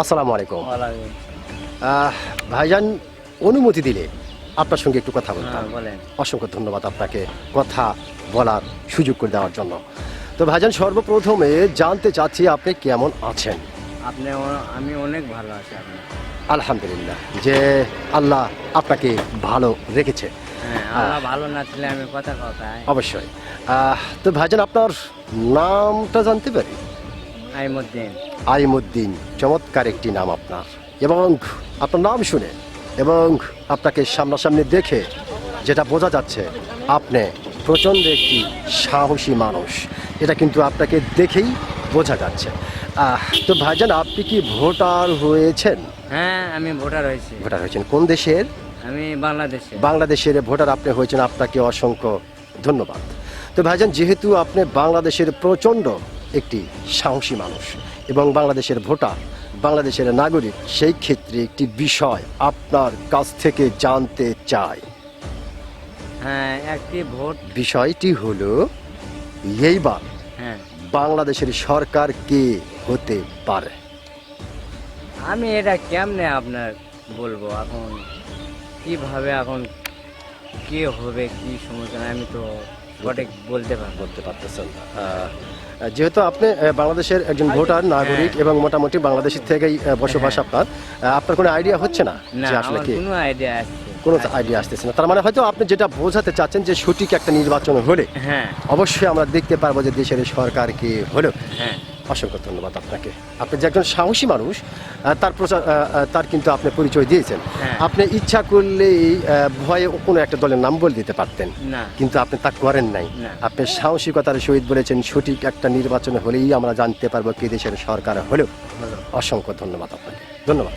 আসসালামু আলাইকুম। ভাইজান অনুমতি দিলে আপনার সঙ্গে একটু কথা বলতাম। বলেন। অসংখ্য ধন্যবাদ আপনাকে কথা বলার সুযোগ করে দেওয়ার জন্য। তো ভাইজান সর্বপ্রথমে জানতে চাচ্ছি আপনি কেমন আছেন? আমি অনেক ভালো আছি। আপনি? আলহামদুলিল্লাহ যে আল্লাহ আপনাকে ভালো রেখেছে। হ্যাঁ, আল্লাহ ভালো না ছিল আমি কথায় অবশ্যই। তো ভাইজান আপনার নামটা জানতে পারি? আইমুদ্দিন। আইমুদ্দিন, চমৎকার একটি নাম আপনার, এবং আপনার নাম শুনে এবং আপনাকে সামনাসামনি দেখে যেটা বোঝা যাচ্ছে আপনি প্রচণ্ড একটি সাহসী মানুষ, এটা কিন্তু আপনাকে দেখেই বোঝা যাচ্ছে। তো ভাইজান আপনি কি ভোটার হয়েছেন? হ্যাঁ, আমি ভোটার হয়েছি। ভোটার হয়েছেন কোন দেশের? আমি বাংলাদেশে। বাংলাদেশের ভোটার আপনি হয়েছেন, আপনাকে অসংখ্য ধন্যবাদ। তো ভাইজান যেহেতু আপনি বাংলাদেশের প্রচণ্ড একটি সাহসী মানুষ এবং বাংলাদেশের ভোটার, বাংলাদেশের নাগরিক, সেই ক্ষেত্রে একটি বিষয় আপনার কাছ থেকে জানতে চাই। হ্যাঁ, একটি ভোট। বিষয়টি হলো এইবার হ্যাঁ, বাংলাদেশের সরকার কে হতে পারে? আমি এটা কেমনে আপনার বলবো এখন, কিভাবে এখন কে হবে কি সমস্যা আমি তো সঠিক বলতে পারতেছেন না। যেহেতু আপনি বাংলাদেশের একজন ভোটার নাগরিক এবং মোটামুটি বাংলাদেশের থেকেই বসবাস আপনার, আপনার কোনো আইডিয়া হচ্ছে না যে আসলে কি? কোনো আইডিয়া কোনো আইডিয়া আসতেছে না। তার মানে হয়তো আপনি যেটা বোঝাতে চাচ্ছেন যে সঠিক একটা নির্বাচন হলে হ্যাঁ অবশ্যই আমরা দেখতে পারবো যে দেশের সরকার কি হলো। হ্যাঁ, অসংখ্য ধন্যবাদ আপনাকে। আপনি যে একজন সাহসী মানুষ তার কিন্তু আপনি পরিচয় দিয়েছেন। হ্যাঁ। আপনি ইচ্ছা করলেই ভয়ে কোনো একটা দলের নাম বলে দিতে পারতেন, না কিন্তু আপনি তা করেন নাই। না। আপনি সাহসিকতার সহিত বলেছেন সঠিক একটা নির্বাচন হলেই আমরা জানতে পারবো কি দেশের সরকার হলো। অসংখ্য ধন্যবাদ আপনাকে। ধন্যবাদ।